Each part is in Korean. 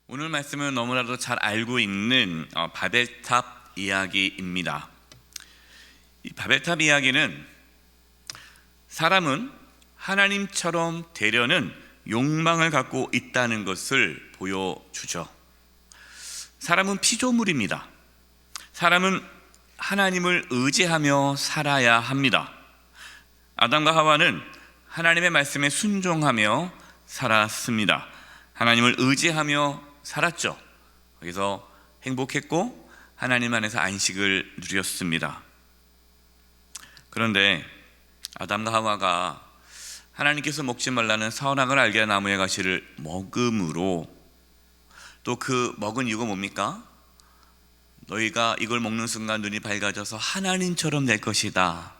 오늘 말씀은 너무나도 잘 알고 있는 바벨탑 이야기입니다. 이 바벨탑 이야기는 사람은 하나님처럼 되려는 욕망을 갖고 있다는 것을 보여주죠. 사람은 피조물입니다. 사람은 하나님을 의지하며 살아야 합니다. 아담과 하와는 하나님의 말씀에 순종하며 살았습니다. 하나님을 의지하며 살았죠. 거기서 행복했고 하나님 안에서 안식을 누렸습니다. 그런데 아담과 하와가 하나님께서 먹지 말라는 선악을 알게 한 나무의 가시를 먹음으로, 또 그 먹은 이유가 뭡니까? 너희가 이걸 먹는 순간 눈이 밝아져서 하나님처럼 될 것이다.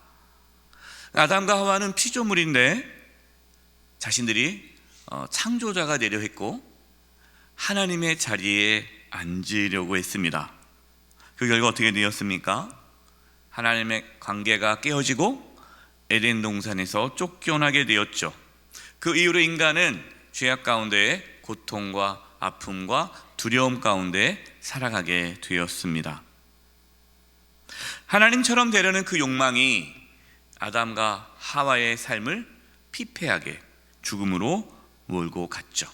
아담과 하와는 피조물인데 자신들이 창조자가 되려 했고 하나님의 자리에 앉으려고 했습니다. 그 결과 어떻게 되었습니까? 하나님의 관계가 깨어지고 에덴 동산에서 쫓겨나게 되었죠. 그 이후로 인간은 죄악 가운데 고통과 아픔과 두려움 가운데 살아가게 되었습니다. 하나님처럼 되려는 그 욕망이 아담과 하와의 삶을 피폐하게 죽음으로 몰고 갔죠.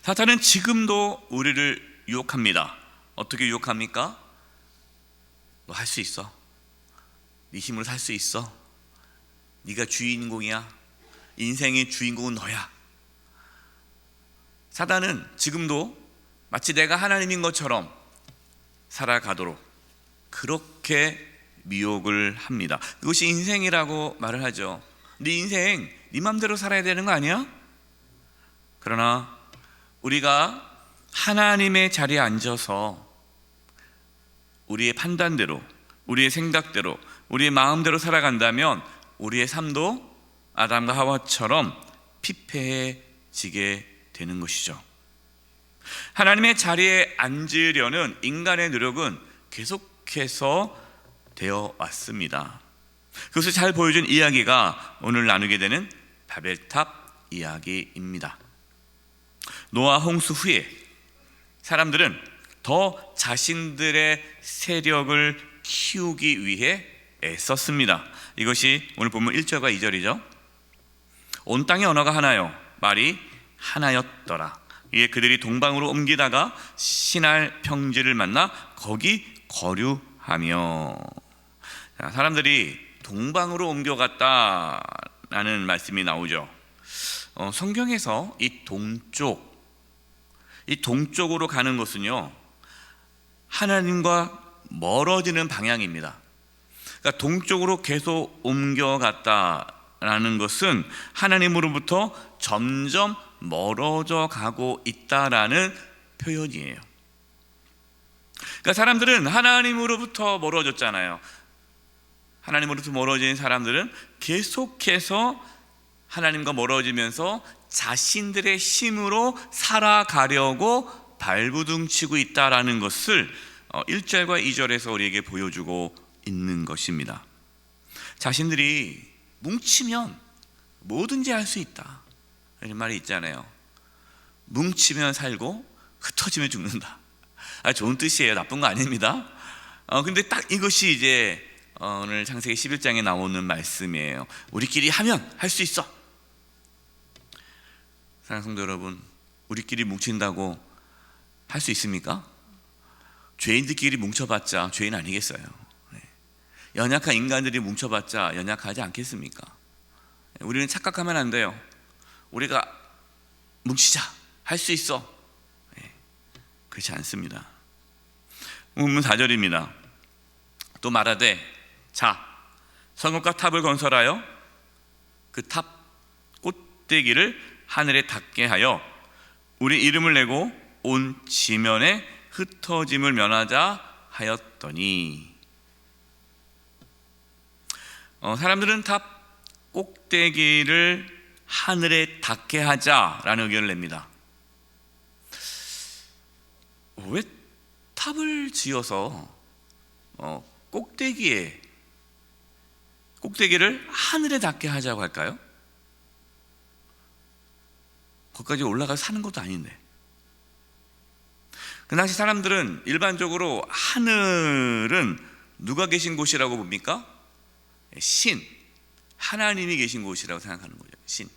사탄은 지금도 우리를 유혹합니다. 어떻게 유혹합니까? 너 할 수 있어. 네 힘으로 살 수 있어. 네가 주인공이야. 인생의 주인공은 너야. 사탄은 지금도 마치 내가 하나님인 것처럼 살아가도록 그렇게 미혹을 합니다. 그것이 인생이라고 말을 하죠. 네 인생 네 맘대로 살아야 되는 거 아니야? 그러나 우리가 하나님의 자리에 앉아서 우리의 판단대로, 우리의 생각대로, 우리의 마음대로 살아간다면 우리의 삶도 아담과 하와처럼 피폐해지게 되는 것이죠. 하나님의 자리에 앉으려는 인간의 노력은 계속해서 되어 왔습니다. 그것을 잘 보여준 이야기가 오늘 나누게 되는 바벨탑 이야기입니다. 노아 홍수 후에 사람들은 더 자신들의 세력을 키우기 위해 애썼습니다. 이것이 오늘 본문 1절과 2절이죠. 온 땅의 언어가 하나요, 말이 하나였더라. 이에 그들이 동방으로 옮기다가 시날 평지를 만나 거기 거류하며. 사람들이 동방으로 옮겨갔다라는 말씀이 나오죠. 성경에서 이 동쪽으로 가는 것은요, 하나님과 멀어지는 방향입니다. 그러니까 동쪽으로 계속 옮겨갔다라는 것은 하나님으로부터 점점 멀어져 가고 있다라는 표현이에요. 그러니까 사람들은 하나님으로부터 멀어졌잖아요. 하나님으로부터 멀어진 사람들은 계속해서 하나님과 멀어지면서 자신들의 힘으로 살아가려고 발부둥치고 있다라는 것을 1절과 2절에서 우리에게 보여주고 있는 것입니다. 자신들이 뭉치면 뭐든지 할 수 있다, 이런 말이 있잖아요. 뭉치면 살고 흩어지면 죽는다. 좋은 뜻이에요. 나쁜 거 아닙니다. 근데 딱 이것이 이제 오늘 창세기 11장에 나오는 말씀이에요. 우리끼리 하면 할 수 있어. 사랑하는 성도 여러분, 우리끼리 뭉친다고 할 수 있습니까? 죄인들끼리 뭉쳐봤자 죄인 아니겠어요? 연약한 인간들이 뭉쳐봤자 연약하지 않겠습니까? 우리는 착각하면 안 돼요. 우리가 뭉치자, 할 수 있어. 그렇지 않습니다. 본문 4절입니다. 또 말하되, 자, 성읍과 탑을 건설하여 그 탑 꼭대기를 하늘에 닿게 하여 우리 이름을 내고 온 지면에 흩어짐을 면하자 하였더니. 사람들은 탑 꼭대기를 하늘에 닿게 하자라는 의견을 냅니다. 왜 탑을 지어서 꼭대기를 하늘에 닿게 하자고 할까요? 거기까지 올라가서 사는 것도 아닌데. 그 당시 사람들은 일반적으로 하늘은 누가 계신 곳이라고 봅니까? 신, 하나님이 계신 곳이라고 생각하는 거죠. 신.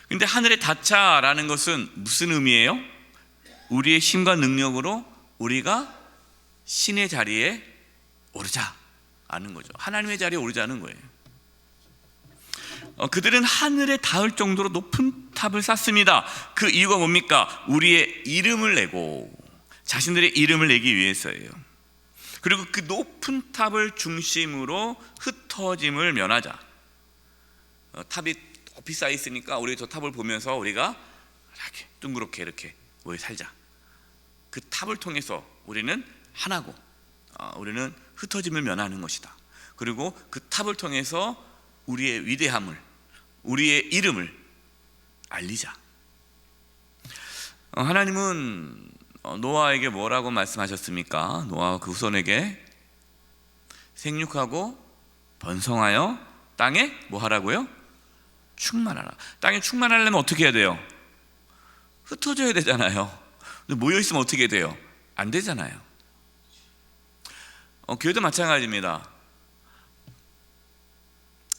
근데 하늘에 닿자라는 것은 무슨 의미예요? 우리의 힘과 능력으로 우리가 신의 자리에 오르자는 거죠. 하나님의 자리에 오르자는 거예요. 그들은 하늘에 닿을 정도로 높은 탑을 쌓습니다. 그 이유가 뭡니까? 우리의 이름을 내고 자신들의 이름을 내기 위해서예요. 그리고 그 높은 탑을 중심으로 흩어짐을 면하자. 탑이 높이 쌓여 있으니까 우리 저 탑을 보면서 우리가 이렇게 둥그렇게 이렇게 모여 살자. 그 탑을 통해서 우리는 하나고 우리는 흩어짐을 면하는 것이다. 그리고 그 탑을 통해서 우리의 위대함을, 우리의 이름을 알리자. 하나님은 노아에게 뭐라고 말씀하셨습니까? 노아와 그 후손에게 생육하고 번성하여 땅에 뭐 하라고요? 충만하라. 땅에 충만하려면 어떻게 해야 돼요? 흩어져야 되잖아요. 근데 모여있으면 어떻게 돼요? 안 되잖아요. 교회도 마찬가지입니다.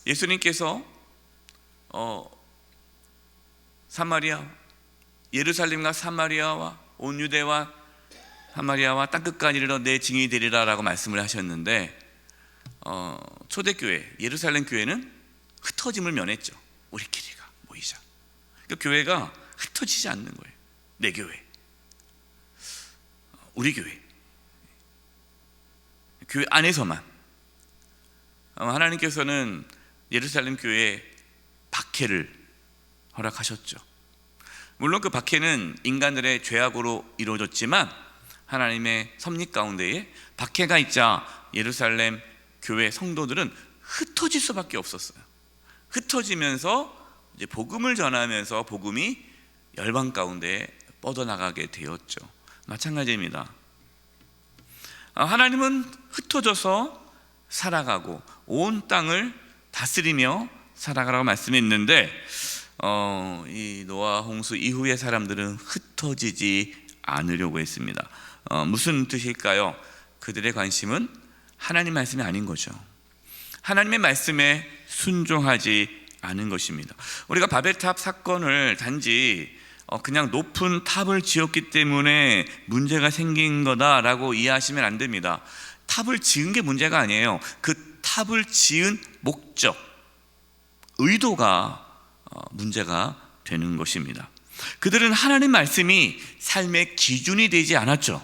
예수님께서 사마리아, 예루살렘과 사마리아와 온 유대와 사마리아와 땅끝까지 이르러 내 증인이 되리라 라고 말씀을 하셨는데, 초대교회 예루살렘 교회는 흩어짐을 면했죠. 우리끼리가 모이자. 그러니까 교회가 흩어지지 않는 거예요. 내 교회, 우리 교회, 교회 안에서만. 하나님께서는 예루살렘 교회에 박해를 허락하셨죠. 물론 그 박해는 인간들의 죄악으로 이루어졌지만 하나님의 섭리 가운데에 박해가 있자 예루살렘 교회 성도들은 흩어질 수밖에 없었어요. 흩어지면서 이제 복음을 전하면서 복음이 열방 가운데 뻗어나가게 되었죠. 마찬가지입니다. 하나님은 흩어져서 살아가고 온 땅을 다스리며 살아가라고 말씀했는데, 이 노아 홍수 이후의 사람들은 흩어지지 않으려고 했습니다. 무슨 뜻일까요? 그들의 관심은 하나님 말씀이 아닌 거죠. 하나님의 말씀에 순종하지 않은 것입니다. 우리가 바벨탑 사건을 단지 그냥 높은 탑을 지었기 때문에 문제가 생긴 거다라고 이해하시면 안 됩니다. 탑을 지은 게 문제가 아니에요. 그 탑을 지은 목적, 의도가 문제가 되는 것입니다. 그들은 하나님 말씀이 삶의 기준이 되지 않았죠.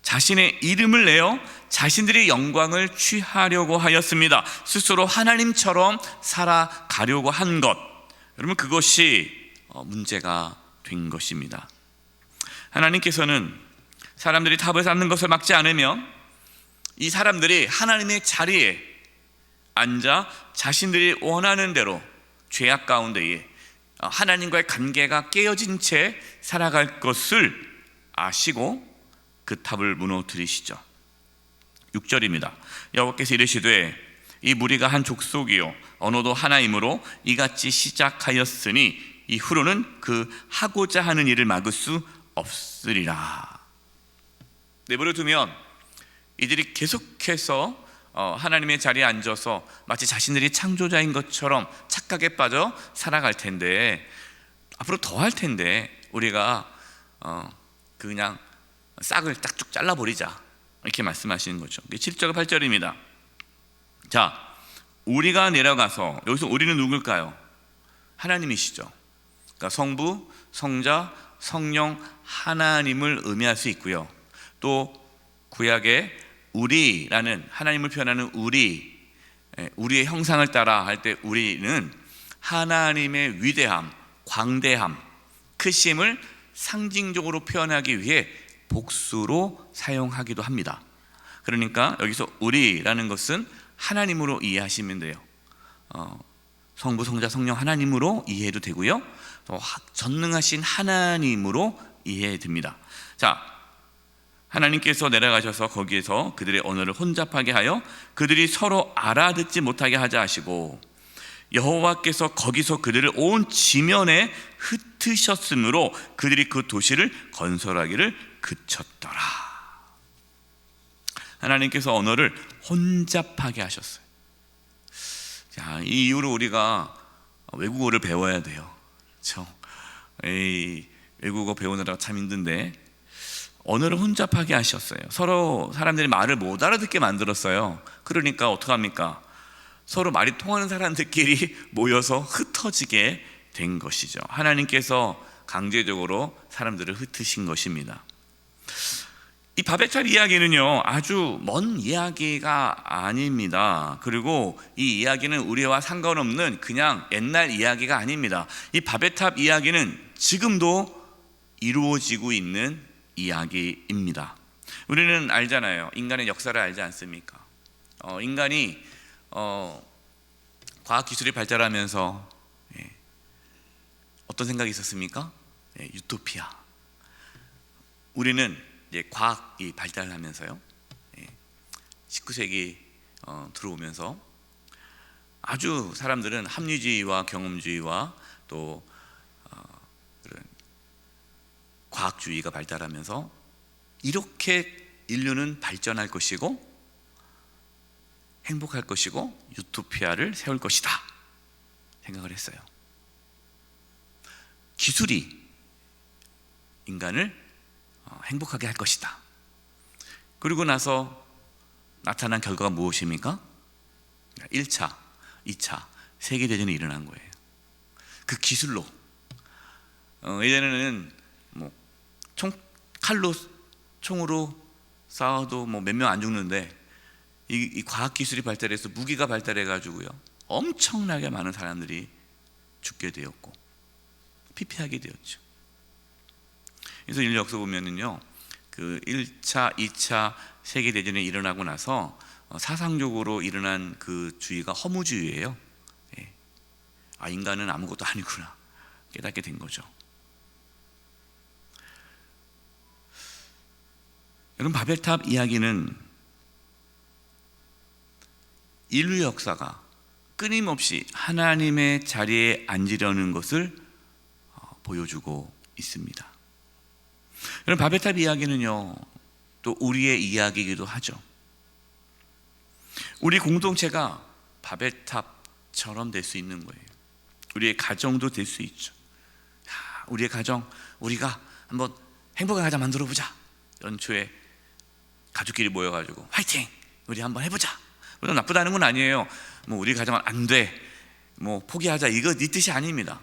자신의 이름을 내어 자신들의 영광을 취하려고 하였습니다. 스스로 하나님처럼 살아가려고 한 것, 여러분 그것이 문제가 된 것입니다. 하나님께서는 사람들이 탑을 쌓는 것을 막지 않으면 이 사람들이 하나님의 자리에 앉아 자신들이 원하는 대로 죄악 가운데에 하나님과의 관계가 깨어진 채 살아갈 것을 아시고 그 탑을 무너뜨리시죠. 6절입니다. 여호와께서 이르시되 이 무리가 한 족속이요 언어도 하나이므로 이같이 시작하였으니 이후로는 그 하고자 하는 일을 막을 수 없으리라. 내버려 두면 이들이 계속해서 하나님의 자리에 앉아서 마치 자신들이 창조자인 것처럼 착각에 빠져 살아갈 텐데, 앞으로 더 할 텐데 우리가 그냥 싹을 딱쭉 잘라버리자, 이렇게 말씀하시는 거죠. 7절 8절입니다. 자, 우리가 내려가서, 여기서 우리는 누굴까요? 하나님이시죠. 그러니까 성부, 성자, 성령 하나님을 의미할 수 있고요. 또 구약의 우리라는, 하나님을 표현하는 우리의 형상을 따라 할 때 우리는 하나님의 위대함, 광대함, 크심을 상징적으로 표현하기 위해 복수로 사용하기도 합니다. 그러니까 여기서 우리라는 것은 하나님으로 이해하시면 돼요. 성부, 성자, 성령 하나님으로 이해해도 되고요, 또 전능하신 하나님으로 이해됩니다. 자, 하나님께서 내려가셔서 거기에서 그들의 언어를 혼잡하게 하여 그들이 서로 알아듣지 못하게 하자 하시고, 여호와께서 거기서 그들을 온 지면에 흩으셨으므로 그들이 그 도시를 건설하기를 그쳤더라. 하나님께서 언어를 혼잡하게 하셨어요. 자, 이 이후로 우리가 외국어를 배워야 돼요. 그렇죠? 외국어 배우느라 참 힘든데 언어를 혼잡하게 하셨어요. 서로 사람들이 말을 못 알아듣게 만들었어요. 그러니까 어떡합니까? 서로 말이 통하는 사람들끼리 모여서 흩어지게 된 것이죠. 하나님께서 강제적으로 사람들을 흩으신 것입니다. 이 바벨탑 이야기는요, 아주 먼 이야기가 아닙니다. 그리고 이 이야기는 우리와 상관없는 그냥 옛날 이야기가 아닙니다. 이 바벨탑 이야기는 지금도 이루어지고 있는 이야기입니다. 우리는 알잖아요. 인간의 역사를 알지 않습니까? 인간이 과학기술이 발달하면서 어떤 생각이 있었습니까? 유토피아. 우리는 이제 과학이 발달하면서요, 19세기 들어오면서 아주 사람들은 합리주의와 경험주의와 또 그런 과학주의가 발달하면서 이렇게 인류는 발전할 것이고 행복할 것이고 유토피아를 세울 것이다 생각을 했어요. 기술이 인간을 행복하게 할 것이다. 그리고 나서 나타난 결과가 무엇입니까? 1차, 2차 세계대전이 일어난 거예요. 그 기술로 예전에는 뭐 칼로 총으로 싸워도 뭐 몇 명 안 죽는데 이 과학기술이 발달해서 무기가 발달해가지고요, 엄청나게 많은 사람들이 죽게 되었고 피폐하게 되었죠. 그래서 인류 역사 보면은요, 그 1차, 2차 세계대전이 일어나고 나서 사상적으로 일어난 그 주의가 허무주의예요. 인간은 아무것도 아니구나 깨닫게 된 거죠. 여러분, 바벨탑 이야기는 인류 역사가 끊임없이 하나님의 자리에 앉으려는 것을 보여주고 있습니다. 여러분, 바벨탑 이야기는요, 또 우리의 이야기이기도 하죠. 우리 공동체가 바벨탑처럼 될 수 있는 거예요. 우리의 가정도 될 수 있죠. 우리의 가정, 우리가 한번 행복한 가정 만들어 보자. 연초에 가족끼리 모여가지고 화이팅! 우리 한번 해보자. 물론 나쁘다는 건 아니에요. 뭐 우리 가정은 안 돼, 뭐 포기하자, 이거 네 뜻이 아닙니다.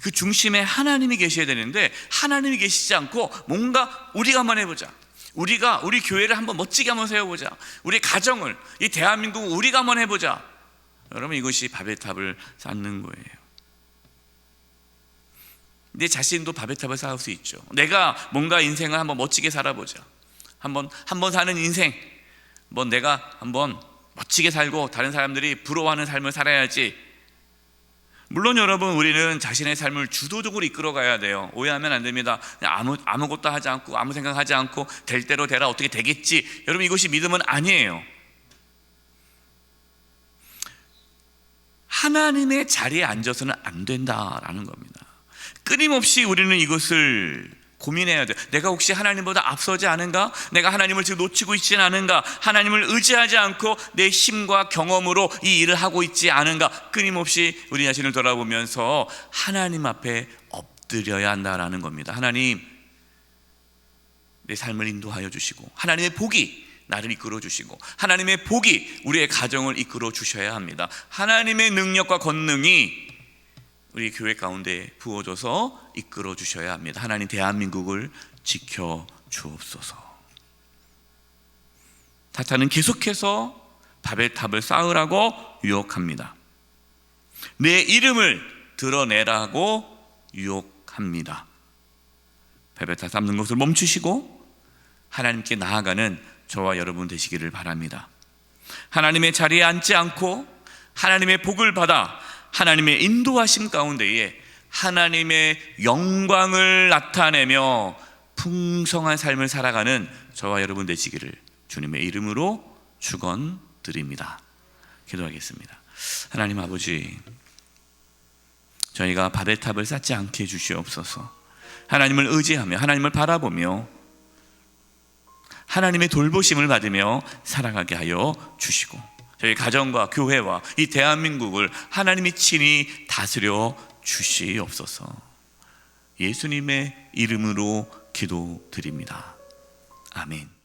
그 중심에 하나님이 계셔야 되는데 하나님이 계시지 않고 뭔가 우리가 한번 해보자, 우리 교회를 한번 멋지게 한번 세워보자, 우리 가정을, 이 대한민국을 우리가 한번 해보자. 여러분, 이것이 바벨탑을 쌓는 거예요. 내 자신도 바벨탑을 쌓을 수 있죠. 내가 뭔가 인생을 한번 멋지게 살아보자. 한번 사는 인생, 내가 한번 멋지게 살고 다른 사람들이 부러워하는 삶을 살아야지. 물론 여러분, 우리는 자신의 삶을 주도적으로 이끌어가야 돼요. 오해하면 안 됩니다. 아무것도 하지 않고 아무 생각하지 않고 될 대로 되라, 어떻게 되겠지. 여러분, 이것이 믿음은 아니에요. 하나님의 자리에 앉아서는 안 된다라는 겁니다. 끊임없이 우리는 이것을 고민해야 돼요. 내가 혹시 하나님보다 앞서지 않은가? 내가 하나님을 지금 놓치고 있지는 않은가? 하나님을 의지하지 않고 내 힘과 경험으로 이 일을 하고 있지 않은가? 끊임없이 우리 자신을 돌아보면서 하나님 앞에 엎드려야 한다라는 겁니다. 하나님, 내 삶을 인도하여 주시고 하나님의 복이 나를 이끌어 주시고 하나님의 복이 우리의 가정을 이끌어 주셔야 합니다. 하나님의 능력과 권능이 우리 교회 가운데 부어져서 이끌어 주셔야 합니다. 하나님, 대한민국을 지켜 주옵소서. 사탄은 계속해서 바벨탑을 쌓으라고 유혹합니다. 내 이름을 드러내라고 유혹합니다. 바벨탑 쌓는 것을 멈추시고 하나님께 나아가는 저와 여러분 되시기를 바랍니다. 하나님의 자리에 앉지 않고 하나님의 복을 받아 하나님의 인도하심 가운데에 하나님의 영광을 나타내며 풍성한 삶을 살아가는 저와 여러분 되시기를 주님의 이름으로 축원드립니다. 기도하겠습니다. 하나님 아버지, 저희가 바벨탑을 쌓지 않게 해주시옵소서. 하나님을 의지하며 하나님을 바라보며 하나님의 돌보심을 받으며 살아가게 하여 주시고, 저희 가정과 교회와 이 대한민국을 하나님이 친히 다스려 주시옵소서. 예수님의 이름으로 기도드립니다. 아멘.